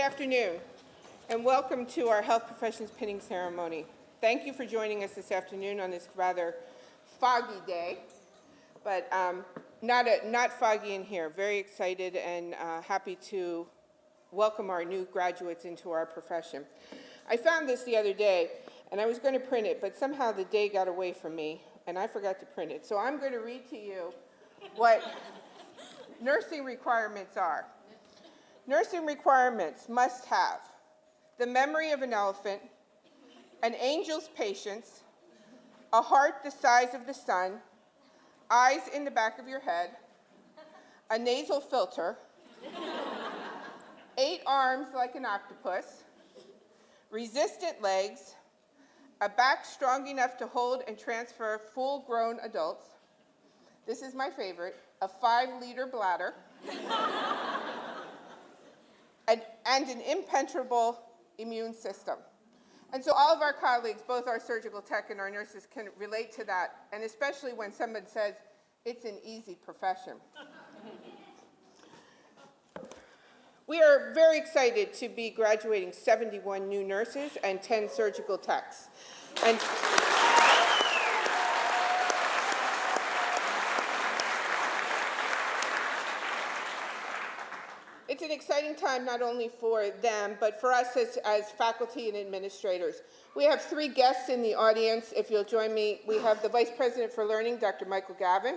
afternoon, and welcome to our Health Professions Pinning Ceremony. Thank you for joining us this afternoon on this rather foggy day, but not foggy in here. Very excited and happy to welcome our new graduates into our profession. I found this the other day, and I was going to print it, but somehow the day got away from me, and I forgot to print it. So I'm going to read to you what nursing requirements are. Nursing requirements must have the memory of an elephant, an angel's patience, a heart the size of the sun, eyes in the back of your head, a nasal filter, 8 arms like an octopus, resistant legs, a back strong enough to hold and transfer full-grown adults. This is my favorite, a 5-liter bladder, and an impenetrable immune system. And so all of our colleagues, both our surgical tech and our nurses, can relate to that, and especially when someone says, it's an easy profession. We are very excited to be graduating 71 new nurses and 10 surgical techs. And it's an exciting time not only for them, but for us as faculty and administrators. We have 3 guests in the audience. If you'll join me, we have the Vice President for Learning, Dr. Michael Gavin.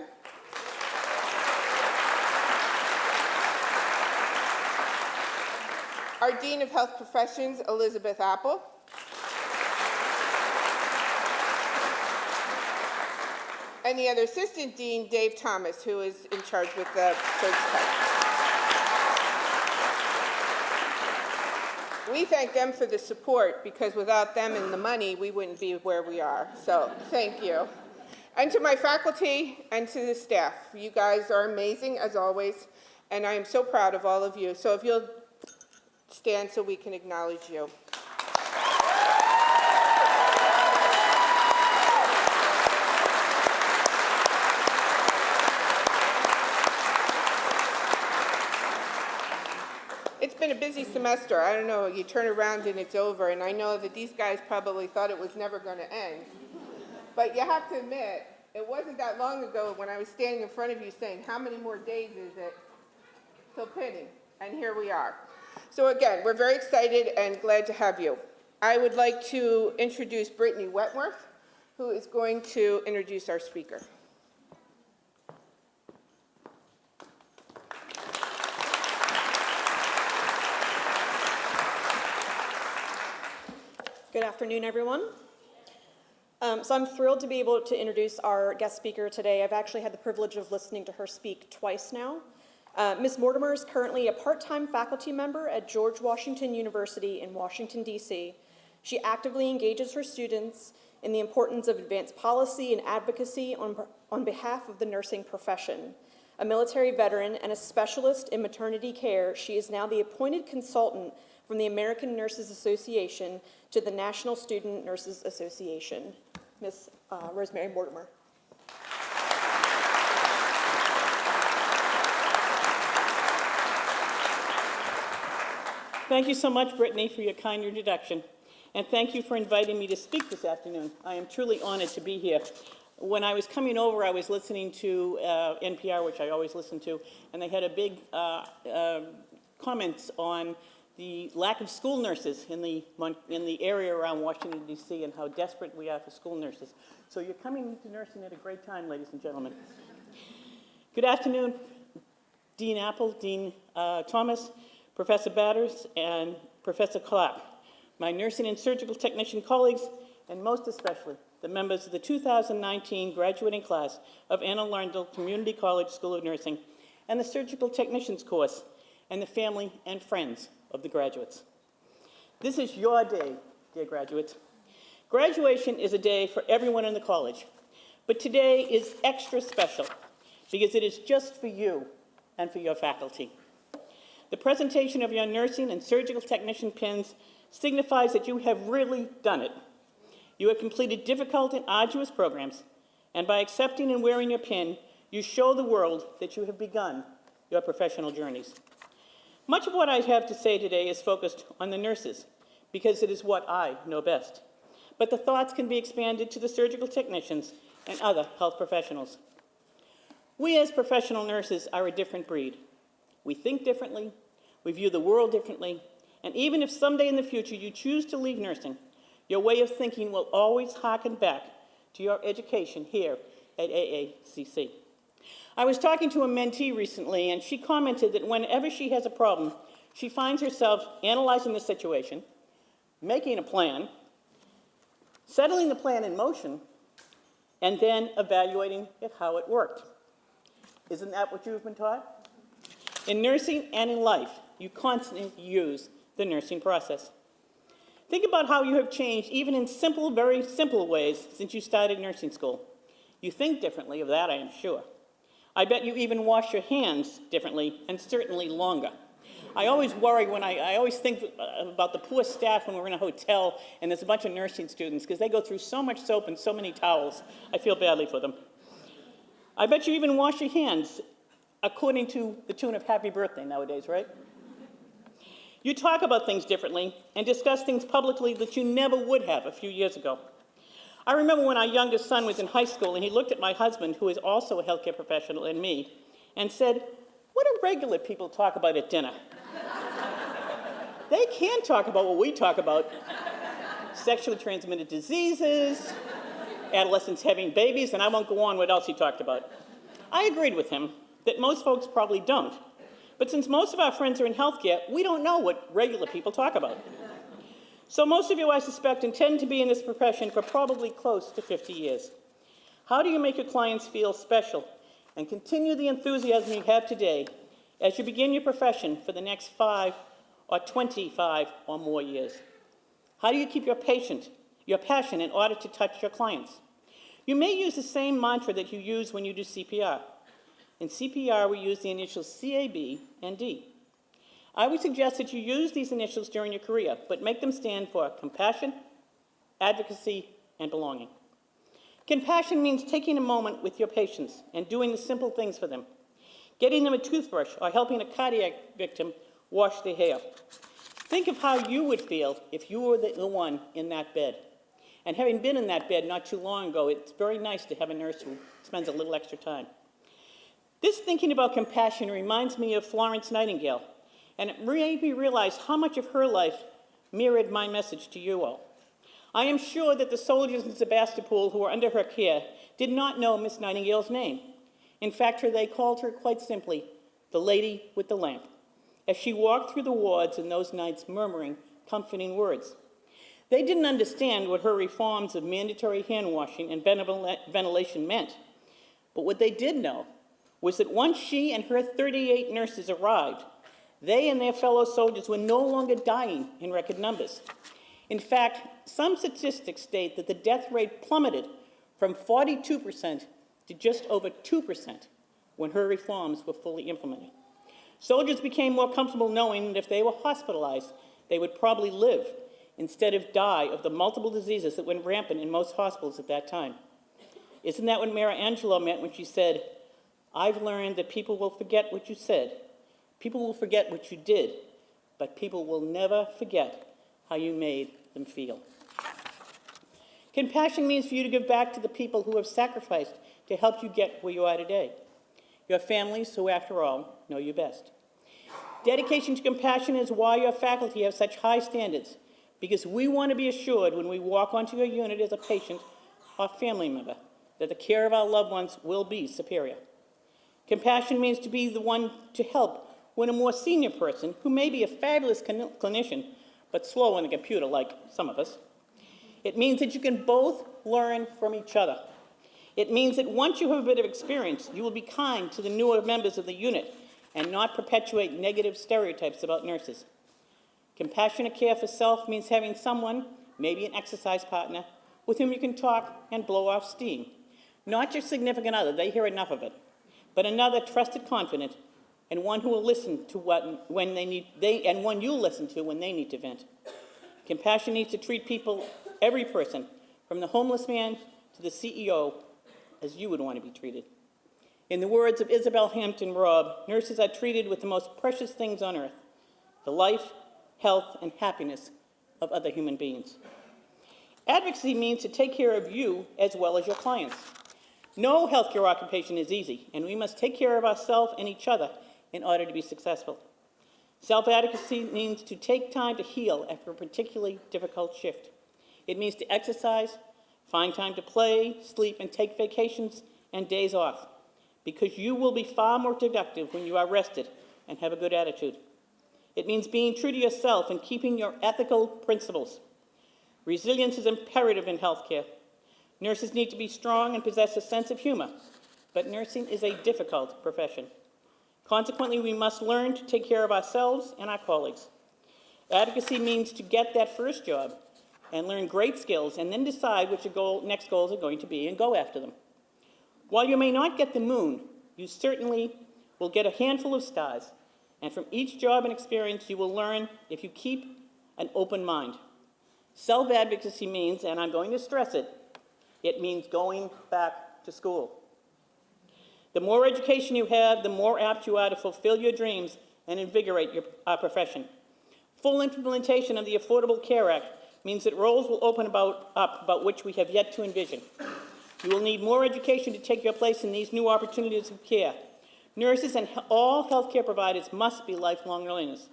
Our Dean of Health Professions, Elizabeth Apple. And the other Assistant Dean, Dave Thomas, who is in charge with the Surg Tech. We thank them for the support, because without them and the money, we wouldn't be where we are. So thank you. And to my faculty and to the staff, you guys are amazing as always, and I am so proud of all of you. So if you'll stand so we can acknowledge you. It's been a busy semester. I don't know, you turn around and it's over, and I know that these guys probably thought it was never going to end. But you have to admit, it wasn't that long ago when I was standing in front of you saying, how many more days is it till pinning? And here we are. So again, we're very excited and glad to have you. I would like to introduce Brittany Wentworth, who is going to introduce our speaker. Good afternoon, everyone. So I'm thrilled to be able to introduce our guest speaker today. I've actually had the privilege of listening to her speak twice now. Ms. Mortimer is currently a part-time faculty member at George Washington University in Washington, D.C. She actively engages her students in the importance of advanced policy and advocacy on behalf of the nursing profession. A military veteran and a specialist in maternity care, she is now the appointed consultant from the American Nurses Association to the National Student Nurses Association. Ms. Rosemary Mortimer. Thank you so much, Brittany, for your kind introduction, and thank you for inviting me to speak this afternoon. I am truly honored to be here. When I was coming over, I was listening to NPR, which I always listen to, and they had a big comments on the lack of school nurses in the area around Washington, D.C., and how desperate we are for school nurses. So you're coming into nursing at a great time, ladies and gentlemen. Good afternoon, Dean Apple, Dean Thomas, Professor Batters, and Professor Clark, my nursing and surgical technician colleagues, and most especially the members of the 2019 graduating class of Arundel Community College School of Nursing and the surgical technicians course, and the family and friends of the graduates. This is your day, dear graduates. Graduation is a day for everyone in the college, but today is extra special because it is just for you and for your faculty. The presentation of your nursing and surgical technician pins signifies that you have really done it. You have completed difficult and arduous programs, and by accepting and wearing your pin, you show the world that you have begun your professional journeys. Much of what I have to say today is focused on the nurses, because it is what I know best. But the thoughts can be expanded to the surgical technicians and other health professionals. We as professional nurses are a different breed. We think differently, we view the world differently, and even if someday in the future you choose to leave nursing, your way of thinking will always harken back to your education here at AACC. I was talking to a mentee recently, and she commented that whenever she has a problem, she finds herself analyzing the situation, making a plan, settling the plan in motion, and then evaluating how it worked. Isn't that what you've been taught? In nursing and in life, you constantly use the nursing process. Think about how you have changed, even in simple, very simple ways, since you started nursing school. You think differently, of that I am sure. I bet you even wash your hands differently, and certainly longer. I always worry when I always think about the poor staff when we're in a hotel and there's a bunch of nursing students, because they go through so much soap and so many towels. I feel badly for them. I bet you even wash your hands according to the tune of Happy Birthday nowadays, right? You talk about things differently and discuss things publicly that you never would have a few years ago. I remember when our youngest son was in high school and he looked at my husband, who is also a healthcare professional, and me, and said, "What do regular people talk about at dinner?" They can't talk about what we talk about. Sexually transmitted diseases, adolescents having babies, and I won't go on what else he talked about. I agreed with him that most folks probably don't. But since most of our friends are in healthcare, we don't know what regular people talk about. So most of you, I suspect, intend to be in this profession for probably close to 50 years. How do you make your clients feel special and continue the enthusiasm you have today as you begin your profession for the next 5 or 25 or more years? How do you keep your passion in order to touch your clients? You may use the same mantra that you use when you do CPR. In CPR, we use the initials CAB and D. I would suggest that you use these initials during your career, but make them stand for compassion, advocacy, and belonging. Compassion means taking a moment with your patients and doing the simple things for them, getting them a toothbrush or helping a cardiac victim wash their hair. Think of how you would feel if you were the one in that bed. And having been in that bed not too long ago, it's very nice to have a nurse who spends a little extra time. This thinking about compassion reminds me of Florence Nightingale, and it made me realize how much of her life mirrored my message to you all. I am sure that the soldiers in Sebastopol who were under her care did not know Miss Nightingale's name. In fact, they called her quite simply the Lady with the Lamp, as she walked through the wards in those nights murmuring comforting words. They didn't understand what her reforms of mandatory hand washing and ventilation meant, but what they did know was that once she and her 38 nurses arrived, they and their fellow soldiers were no longer dying in record numbers. In fact, some statistics state that the death rate plummeted from 42% to just over 2% when her reforms were fully implemented. Soldiers became more comfortable knowing that if they were hospitalized, they would probably live instead of die of the multiple diseases that went rampant in most hospitals at that time. Isn't that what Mara Angelou meant when she said, "I've learned that people will forget what you said, people will forget what you did, but people will never forget how you made them feel." Compassion means for you to give back to the people who have sacrificed to help you get where you are today. Your families, who, after all, know you best. Dedication to compassion is why your faculty have such high standards, because we want to be assured when we walk onto your unit as a patient or family member that the care of our loved ones will be superior. Compassion means to be the one to help when a more senior person, who may be a fabulous clinician, but slow on the computer like some of us. It means that you can both learn from each other. It means that once you have a bit of experience, you will be kind to the newer members of the unit and not perpetuate negative stereotypes about nurses. Compassionate care for self means having someone, maybe an exercise partner, with whom you can talk and blow off steam. Not your significant other, they hear enough of it, but another trusted confidant and one who will listen to when you'll listen to when they need to vent. Compassion needs to treat people, every person, from the homeless man to the CEO, as you would want to be treated. In the words of Isabel Hampton Robb, nurses are treated with the most precious things on earth, the life, health, and happiness of other human beings. Advocacy means to take care of you as well as your clients. No healthcare occupation is easy, and we must take care of ourselves and each other in order to be successful. Self-advocacy means to take time to heal after a particularly difficult shift. It means to exercise, find time to play, sleep, and take vacations and days off, because you will be far more productive when you are rested and have a good attitude. It means being true to yourself and keeping your ethical principles. Resilience is imperative in healthcare. Nurses need to be strong and possess a sense of humor, but nursing is a difficult profession. Consequently, we must learn to take care of ourselves and our colleagues. Advocacy means to get that first job and learn great skills and then decide which next goals are going to be and go after them. While you may not get the moon, you certainly will get a handful of stars, and from each job and experience you will learn if you keep an open mind. Self-advocacy means, and I'm going to stress it, it means going back to school. The more education you have, the more apt you are to fulfill your dreams and invigorate our profession. Full implementation of the Affordable Care Act means that roles will open up about which we have yet to envision. You will need more education to take your place in these new opportunities of care. Nurses and all healthcare providers must be lifelong learners.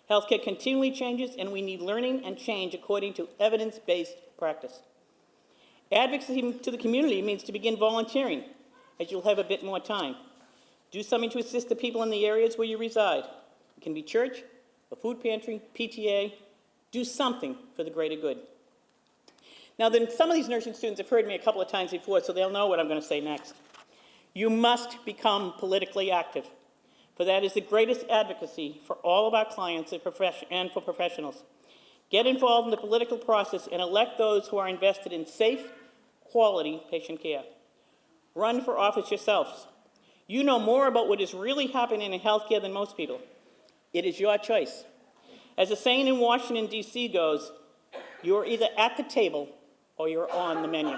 Healthcare continually changes, and we need learning and change according to evidence-based practice. Advocacy to the community means to begin volunteering, as you'll have a bit more time. Do something to assist the people in the areas where you reside. It can be church, a food pantry, PTA. Do something for the greater good. Now, then, some of these nursing students have heard me a couple of times before, so they'll know what I'm going to say next. You must become politically active, for that is the greatest advocacy for all of our clients and for professionals. Get involved in the political process and elect those who are invested in safe, quality patient care. Run for office yourselves. You know more about what is really happening in healthcare than most people. It is your choice. As the saying in Washington, D.C. goes, you are either at the table or you're on the menu.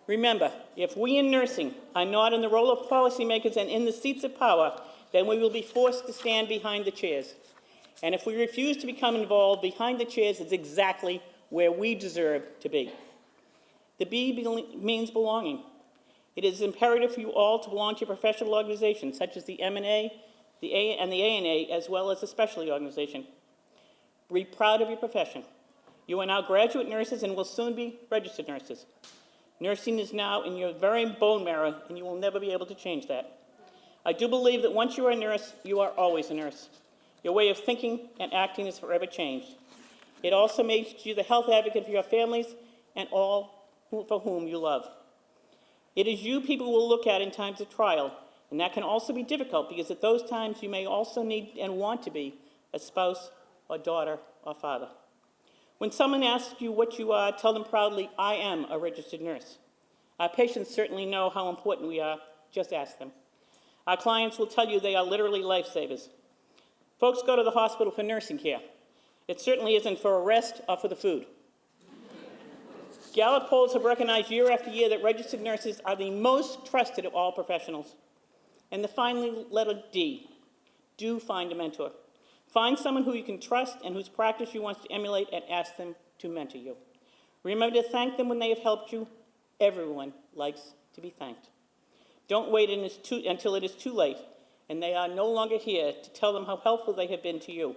Remember, if we in nursing are not in the role of policymakers and in the seats of power, then we will be forced to stand behind the chairs. And if we refuse to become involved, behind the chairs is exactly where we deserve to be. The B means belonging. It is imperative for you all to belong to professional organizations such as the M&A, the ANA, as well as the specialty organization. Be proud of your profession. You are now graduate nurses and will soon be registered nurses. Nursing is now in your very bone marrow, and you will never be able to change that. I do believe that once you are a nurse, you are always a nurse. Your way of thinking and acting is forever changed. It also makes you the health advocate for your families and all for whom you love. It is you people will look at in times of trial, and that can also be difficult because at those times you may also need and want to be a spouse or daughter or father. When someone asks you what you are, tell them proudly, I am a registered nurse. Our patients certainly know how important we are. Just ask them. Our clients will tell you they are literally lifesavers. Folks go to the hospital for nursing care. It certainly isn't for a rest or for the food. Gallup polls have recognized year after year that registered nurses are the most trusted of all professionals. And the final letter D, do find a mentor. Find someone who you can trust and whose practice you want to emulate and ask them to mentor you. Remember to thank them when they have helped you. Everyone likes to be thanked. Don't wait until it is too late and they are no longer here to tell them how helpful they have been to you.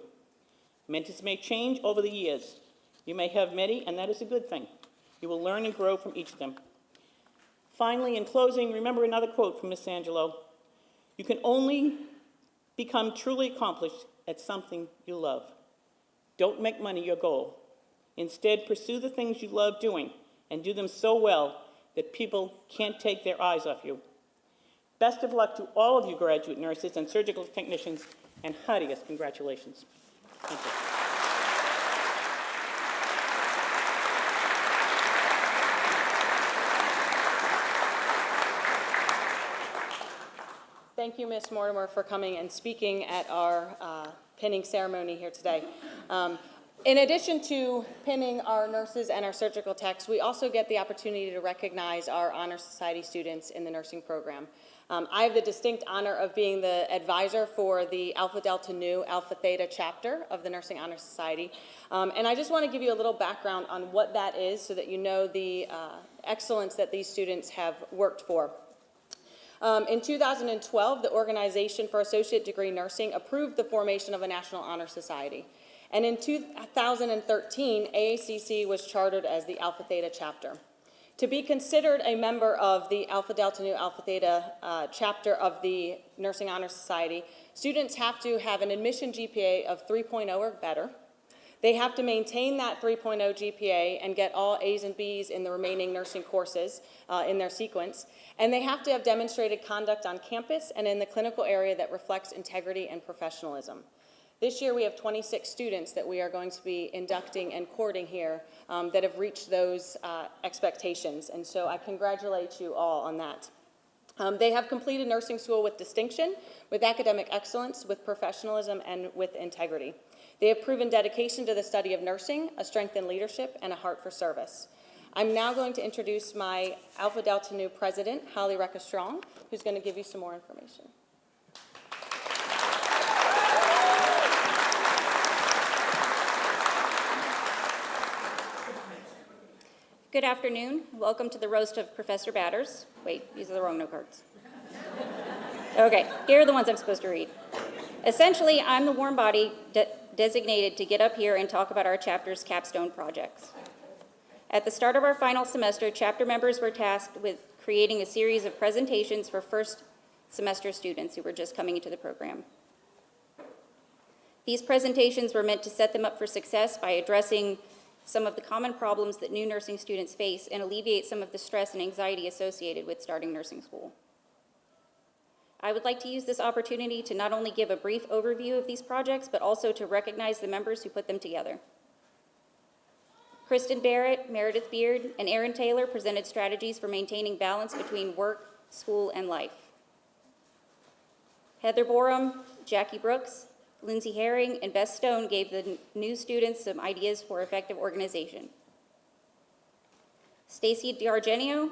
Mentors may change over the years. You may have many, and that is a good thing. You will learn and grow from each of them. Finally, in closing, remember another quote from Miss Angelo. You can only become truly accomplished at something you love. Don't make money your goal. Instead, pursue the things you love doing and do them so well that people can't take their eyes off you. Best of luck to all of you graduate nurses and surgical technicians, and heartiest congratulations. Thank you. Thank you, Ms. Mortimer, for coming and speaking at our pinning ceremony here today. In addition to pinning our nurses and our surgical techs, we also get the opportunity to recognize our Honor Society students in the nursing program. I have the distinct honor of being the advisor for the Alpha Delta Nu Alpha Theta chapter of the Nursing Honor Society. And I just want to give you a little background on what that is so that you know the excellence that these students have worked for. In 2012, the Organization for Associate Degree Nursing approved the formation of a National Honor Society. And in 2013, AACC was chartered as the Alpha Theta chapter. To be considered a member of the Alpha Delta Nu Alpha Theta chapter of the Nursing Honor Society, students have to have an admission GPA of 3.0 or better. They have to maintain that 3.0 GPA and get all A's and B's in the remaining nursing courses in their sequence. And they have to have demonstrated conduct on campus and in the clinical area that reflects integrity and professionalism. This year we have 26 students that we are going to be inducting and courting here that have reached those expectations. And so I congratulate you all on that. They have completed nursing school with distinction, with academic excellence, with professionalism, and with integrity. They have proven dedication to the study of nursing, a strength in leadership, and a heart for service. I'm now going to introduce my Alpha Delta Nu president, Holly Recca-Strong, who's going to give you some more information. Good afternoon. Welcome to the roast of Professor Batters. Wait, these are the wrong note cards. Okay, here are the ones I'm supposed to read. Essentially, I'm the warm body designated to get up here and talk about our chapter's capstone projects. At the start of our final semester, chapter members were tasked with creating a series of presentations for first semester students who were just coming into the program. These presentations were meant to set them up for success by addressing some of the common problems that new nursing students face and alleviate some of the stress and anxiety associated with starting nursing school. I would like to use this opportunity to not only give a brief overview of these projects, but also to recognize the members who put them together. Kristen Barrett, Meredith Beard, and Aaron Taylor presented strategies for maintaining balance between work, school, and life. Heather Borum, Jackie Brooks, Lindsay Herring, and Beth Stone gave the new students some ideas for effective organization. Stacy D'Argenio,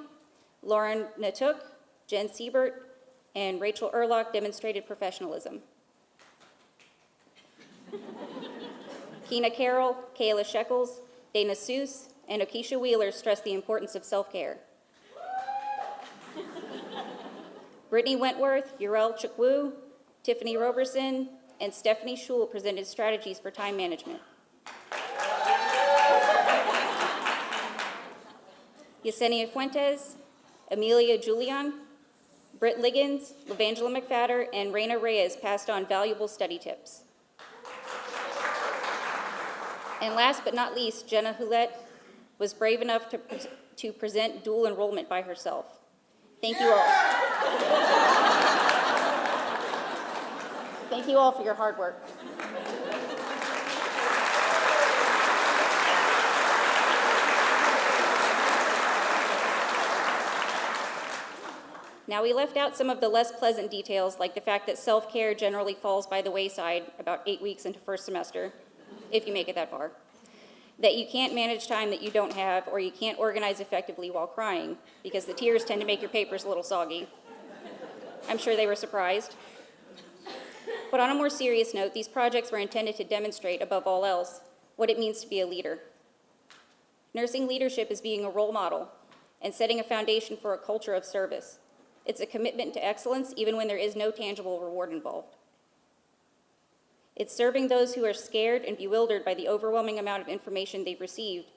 Lauren Natuk, Jen Siebert, and Rachel Erlock demonstrated professionalism. Keena Carroll, Kayla Shekels, Dana Seuss, and Okisha Wheeler stressed the importance of self-care. Brittany Wentworth, Urel Chukwu, Tiffany Roberson, and Stephanie Schul presented strategies for time management. Yesenia Fuentes, Amelia Julian, Britt Liggins, Levangela McFadder, and Raina Reyes passed on valuable study tips. And last but not least, Jenna Hulette was brave enough to present dual enrollment by herself. Thank you all. Thank you all for your hard work. Now, we left out some of the less pleasant details, like the fact that self-care generally falls by the wayside about 8 weeks into first semester, if you make it that far. That you can't manage time that you don't have, or you can't organize effectively while crying, because the tears tend to make your papers a little soggy. I'm sure they were surprised. But on a more serious note, these projects were intended to demonstrate, above all else, what it means to be a leader. Nursing leadership is being a role model and setting a foundation for a culture of service. It's a commitment to excellence even when there is no tangible reward involved. It's serving those who are scared and bewildered by the overwhelming amount of information they've received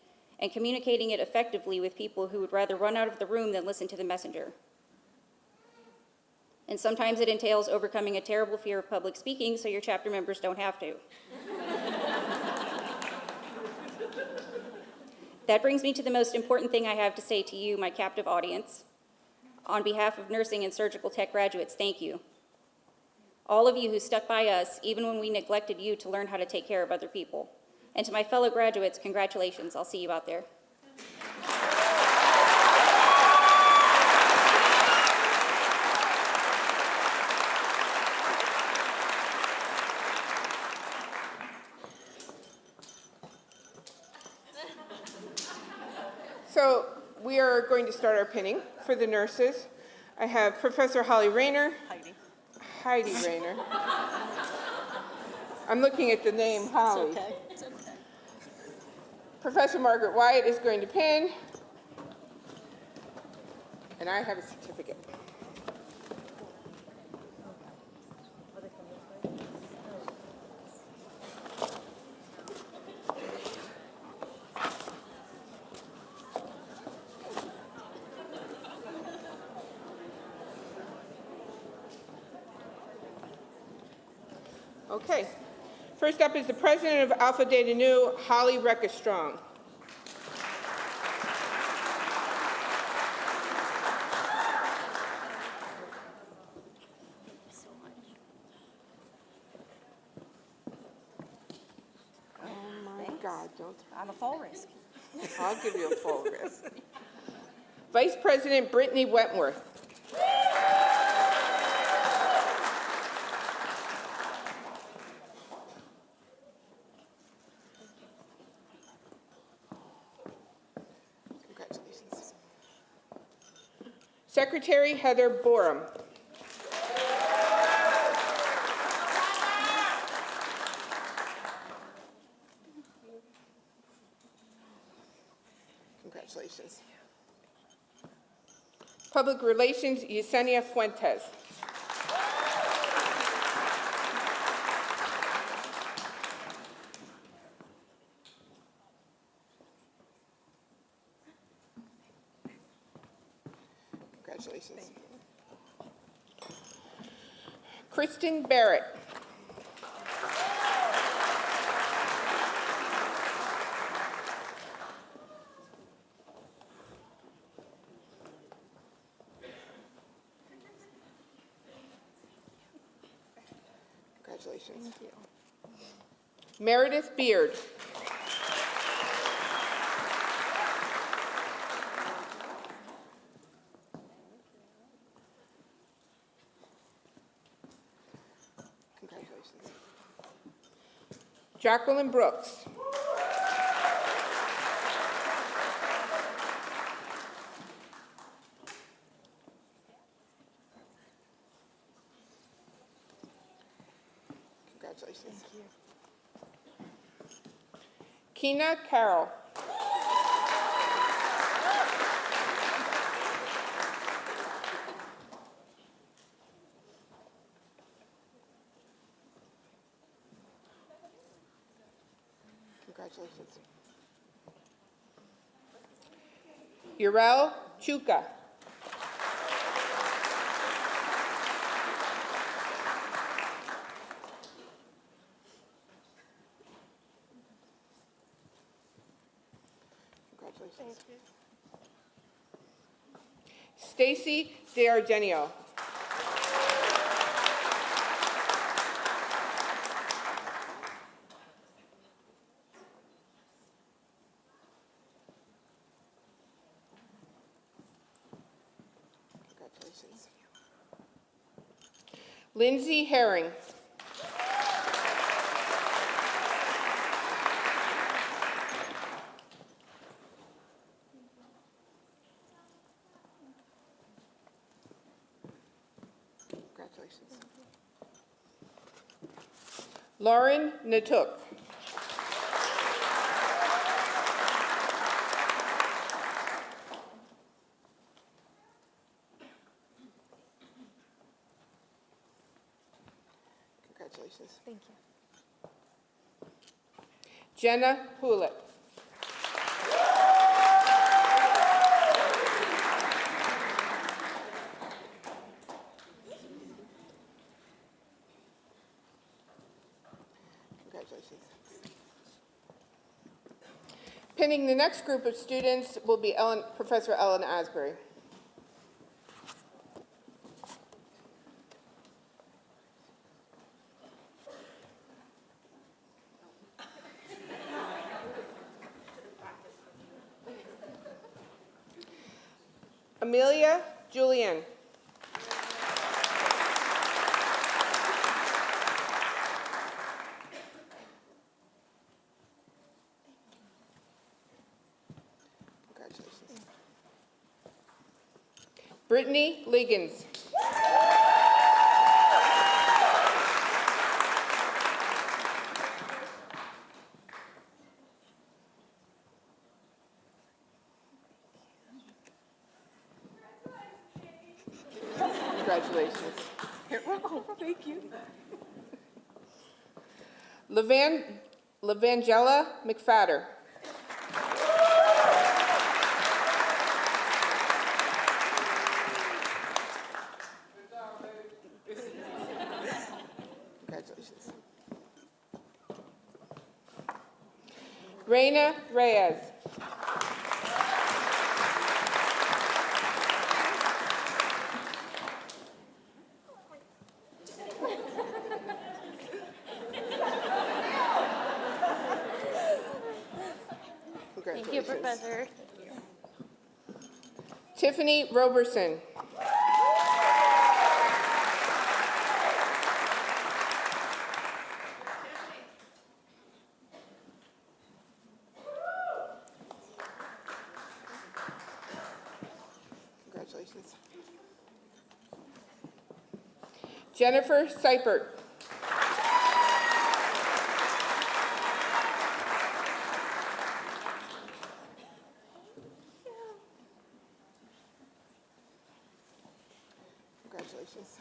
and communicating it effectively with people who would rather run out of the room than listen to the messenger. And sometimes it entails overcoming a terrible fear of public speaking so your chapter members don't have to. That brings me to the most important thing I have to say to you, my captive audience. On behalf of nursing and surgical tech graduates, thank you. All of you who stuck by us, even when we neglected you to learn how to take care of other people. And to my fellow graduates, congratulations. I'll see you out there. So we are going to start our pinning for the nurses. I have Professor Holly Rayner. Heidi Rayner. I'm looking at the name Holly. It's okay. Professor Margaret Wyatt is going to pin. And I have a certificate. Okay. First up is the president of Alpha Data Nu, Holly Reckestrong. Oh my God, don't. I'm a fall risk. I'll give you a full risk. Vice President Brittany Wentworth. Congratulations. Secretary Heather Borum. Congratulations. Public Relations Yesenia Fuentes. Congratulations. Kristen Barrett. Congratulations. Thank you. Meredith Beard. Congratulations. Jacqueline Brooks. Congratulations. Thank you. Keena Carroll. Congratulations. Urel Chuka. Congratulations. Stacy DeArgenio. Congratulations. Lindsay Herring. Congratulations. Lauren Natuk. Congratulations. Thank you. Jenna Hewlett. Congratulations. Pinning the next group of students will be Professor Ellen Asbury. Amelia Julian. Congratulations. Brittany Liggins. Congratulations. Oh, thank you. Lavangela McFadder. Congratulations. Reina Reyes. Thank you, Professor. Tiffany Roberson. Congratulations. Jennifer Seipert. Congratulations.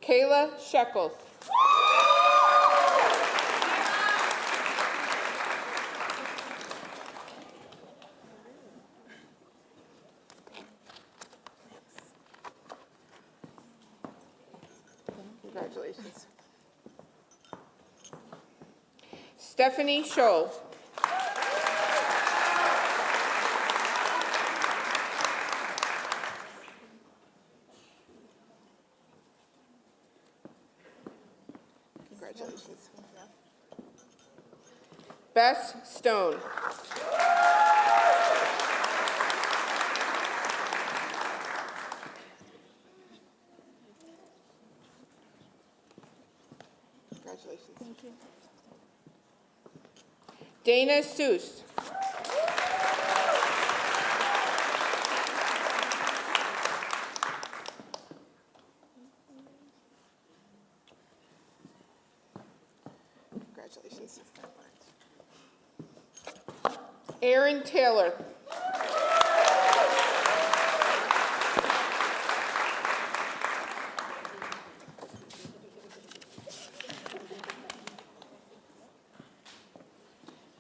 Kayla Shekels. Congratulations. Stephanie Scholl. Congratulations. Bess Stone. Congratulations. Thank you. Dana Seuss. Congratulations. Aaron Taylor.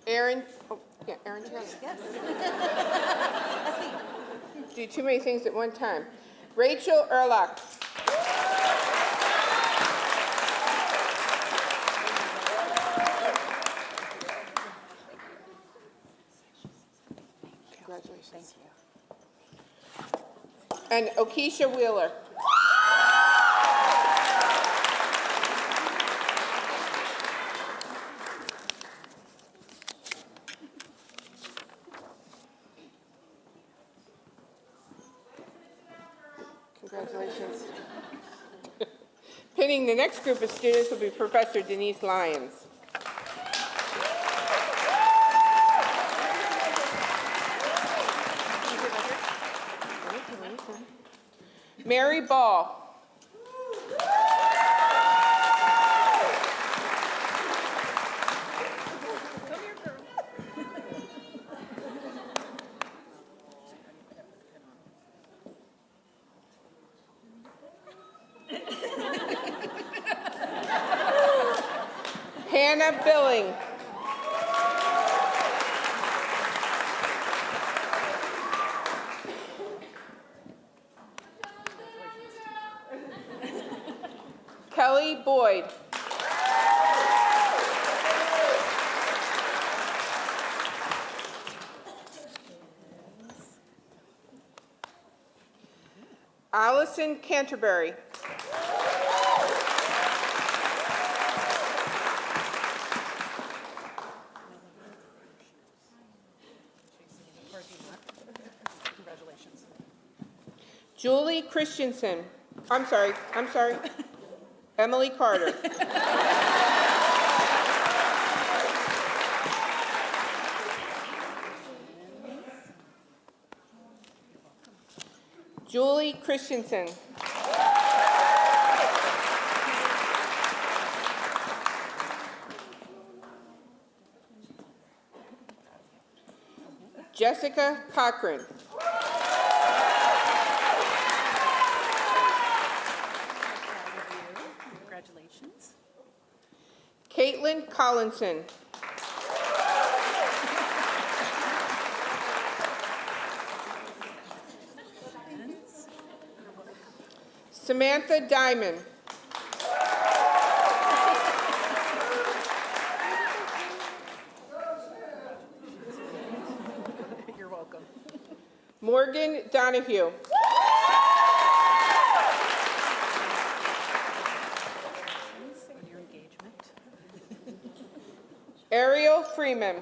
Aaron Taylor. Yes. Do too many things at one time. Rachel Erlach. Congratulations. And Okesha Wheeler. Congratulations. Pinning the next group of students will be Professor Denise Lyons. Mary Ball. Hannah Billing. Kelly Boyd. Allison Canterbury. Congratulations. Julie Christensen. I'm sorry. Emily Carter. Julie Christensen. Jessica Cochran. Congratulations. Caitlin Collinson. Samantha Diamond. You're welcome. Morgan Donahue. On your engagement. Ariel Freeman.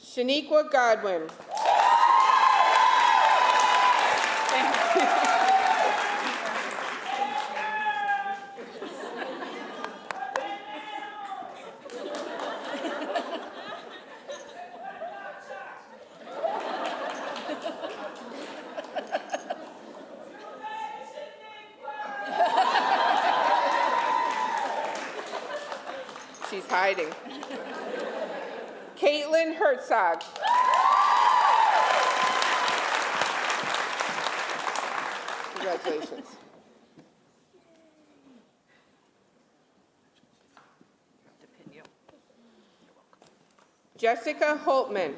Shaniqua Godwin. She's hiding. Caitlin Herzog. Congratulations. To pin you. Jessica Holtman.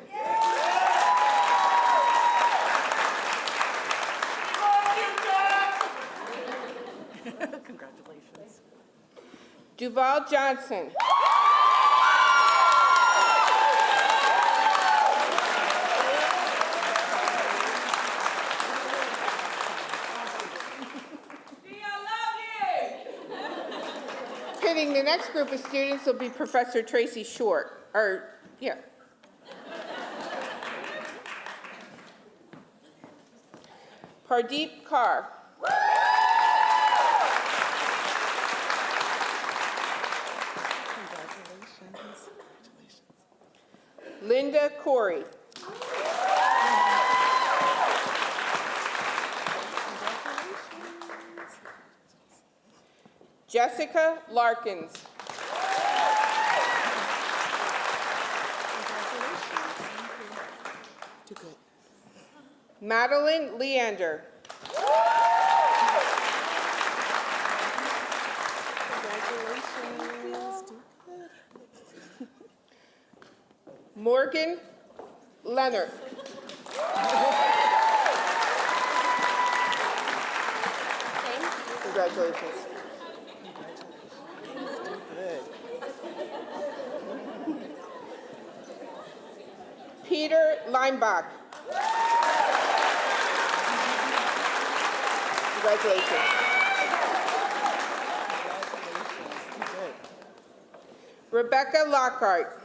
Congratulations. Duval Johnson. Pitting the next group of students will be Professor Tracy Short, Pardeep Kaur. Congratulations. Linda Corey. Jessica Larkins. Too good. Madeline Leander. Congratulations. Morgan Leonard. Congratulations. Peter Leinbach. Congratulations. Rebecca Lockhart.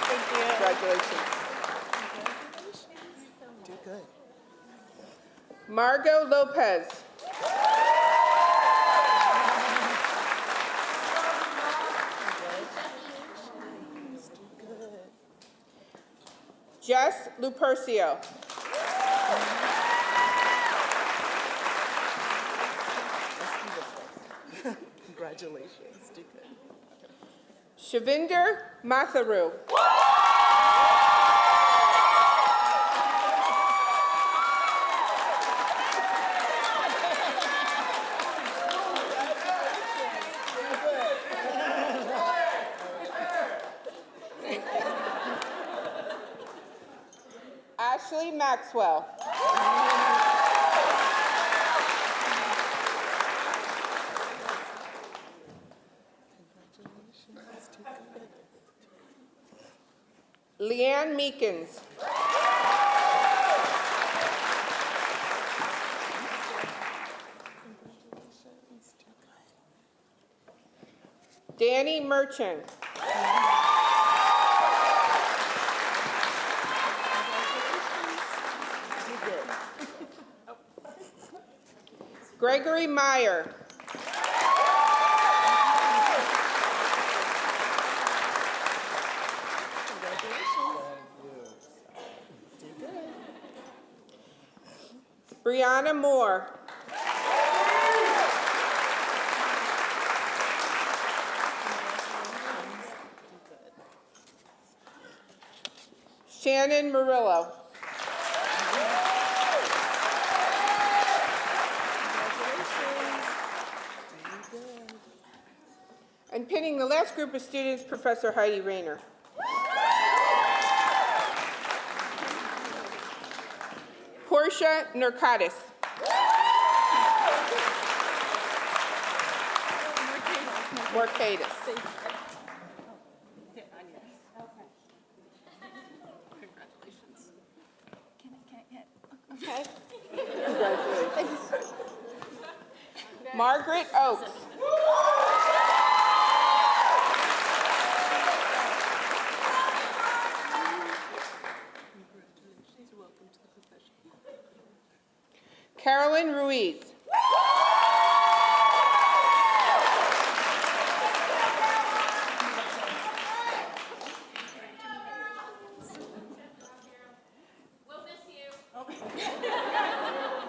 Thank you. Congratulations. Do good. Margot Lopez. Jess Lupercio. Congratulations. Do good. Shavinder Matharu. Ashley Maxwell. Leanne Meekins. Danny Merchant. Gregory Meyer. Brianna Moore. Shannon Murillo. And pinning the last group of students, Professor Heidi Rayner. Portia Nurkadis. Morkadis. Congratulations. Congratulations. Margaret Oakes. Congratulations. Welcome to the profession. Carolyn Ruiz.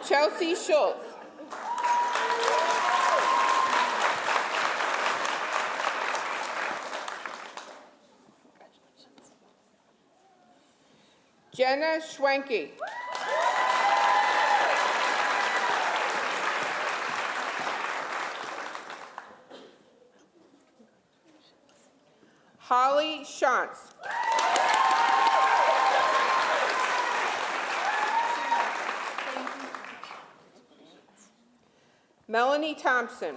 Chelsea Schultz. Jenna Schwenke. Holly Shantz. Melanie Thompson.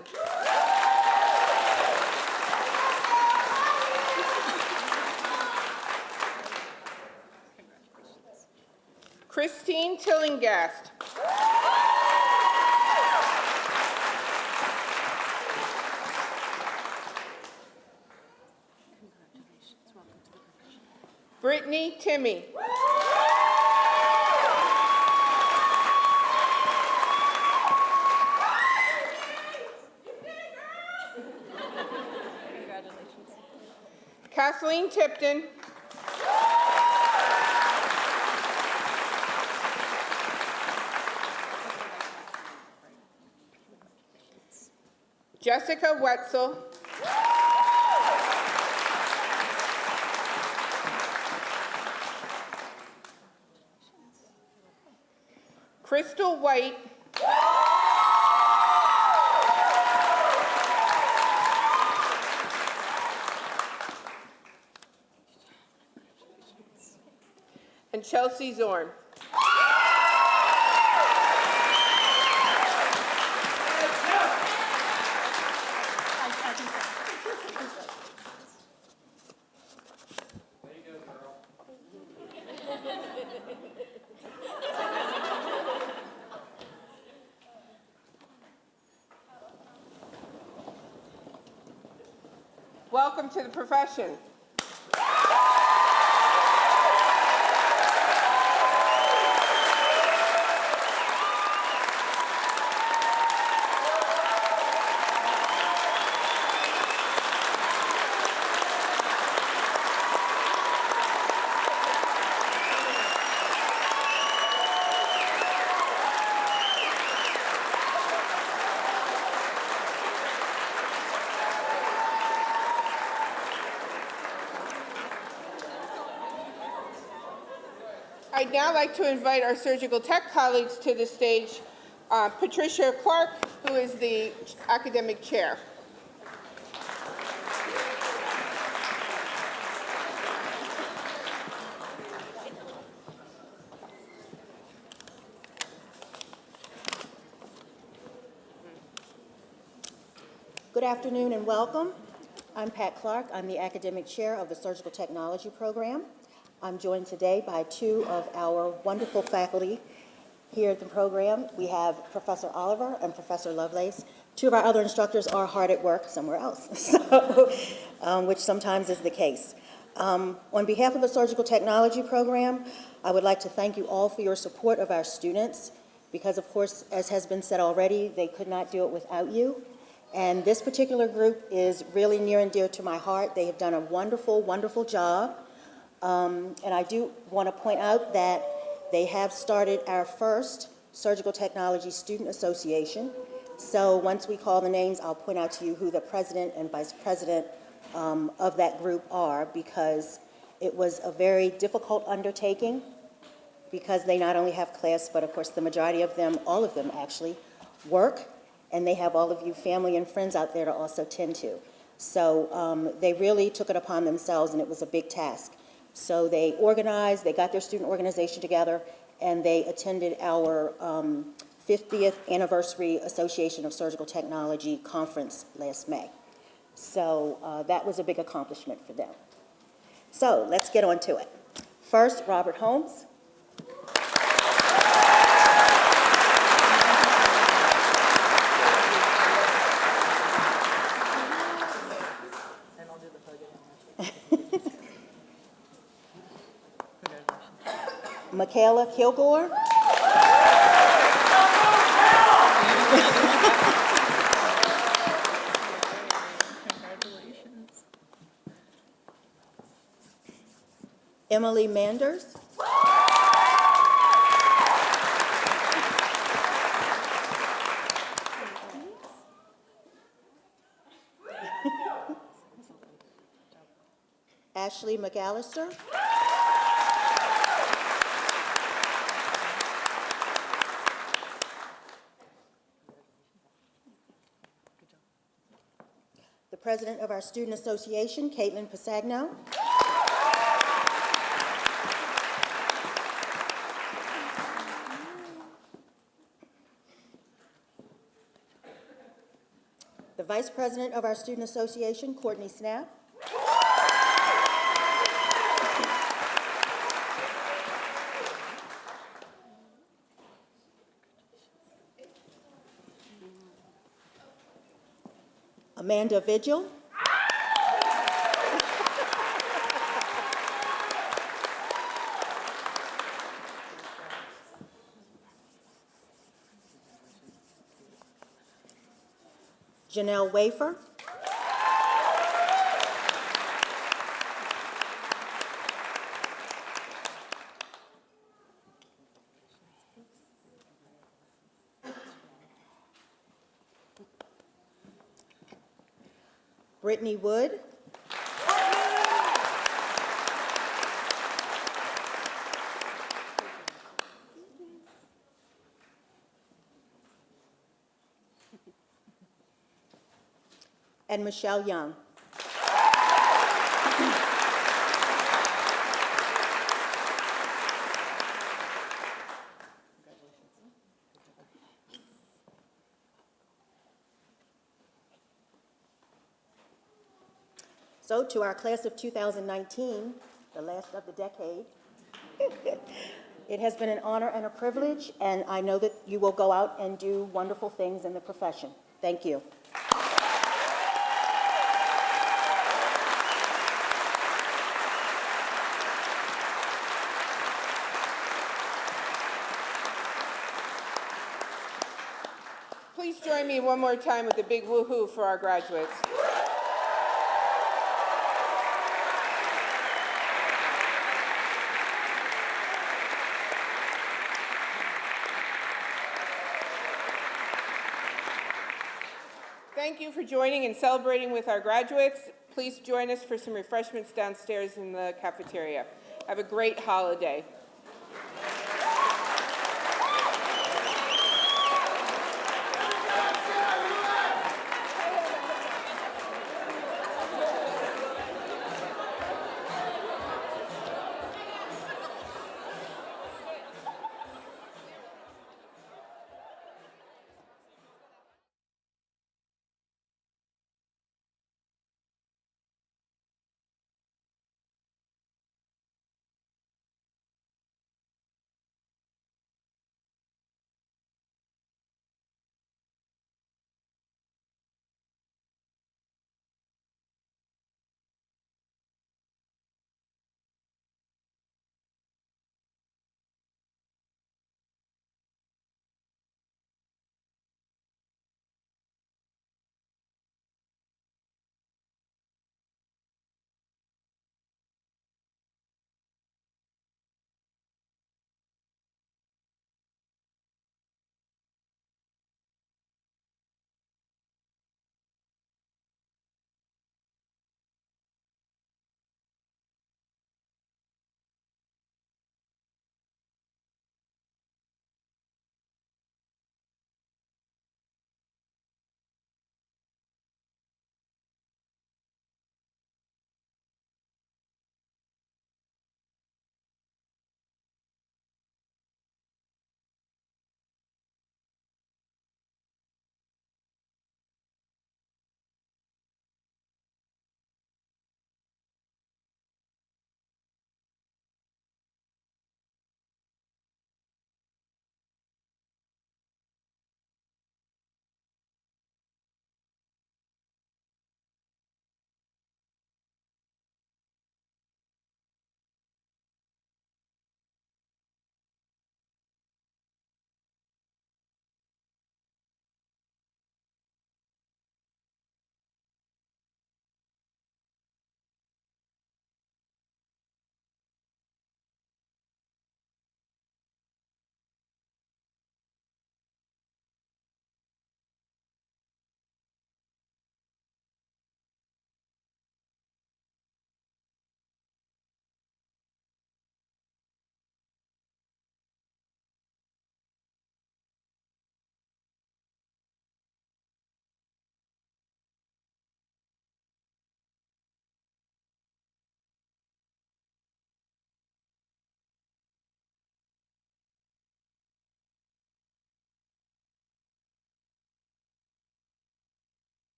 Christine Tillingast. Congratulations. Welcome to the profession. Brittany Timmy. Congratulations. Kathleen Tipton. Jessica Wetzel. Crystal White. And Chelsea Zorn. Welcome to the profession. I'd now like to invite our surgical tech colleagues to the stage. Patricia Clark, who is the academic chair. Good afternoon and welcome. I'm Pat Clark. I'm the academic chair of the Surgical Technology Program. I'm joined today by two of our wonderful faculty here at the program. We have Professor Oliver and Professor Lovelace. Two of our other instructors are hard at work somewhere else, so, which sometimes is the case. On behalf of the Surgical Technology Program, I would like to thank you all for your support of our students, because of course, as has been said already, they could not do it without you. And this particular group is really near and dear to my heart. They have done a wonderful, wonderful job. And I do want to point out that they have started our first Surgical Technology Student Association. So once we call the names, I'll point out to you who the president and vice president of that group are, because it was a very difficult undertaking, because they not only have class, but of course the majority of them, all of them actually, work, and they have all of you family and friends out there to also tend to. So they really took it upon themselves, and it was a big task. So they organized, they got their student organization together, and they attended our 50th Anniversary Association of Surgical Technology Conference last May. So that was a big accomplishment for them. So let's get on to it. First, Robert Holmes. Michaela Kilgore. Congratulations. Emily Manders. Ashley McAllister. The president of our student association, Caitlin Pasagno. The vice president of our student association, Courtney Snap. Amanda Vigil. Janelle Wafer. Brittany Wood. And Michelle Young. So to our class of 2019, the last of the decade, it has been an honor and a privilege, and I know that you will go out and do wonderful things in the profession. Thank you. Please join me one more time with a big woo-hoo for our graduates. Thank you for joining and celebrating with our graduates. Please join us for some refreshments downstairs in the cafeteria. Have a great holiday.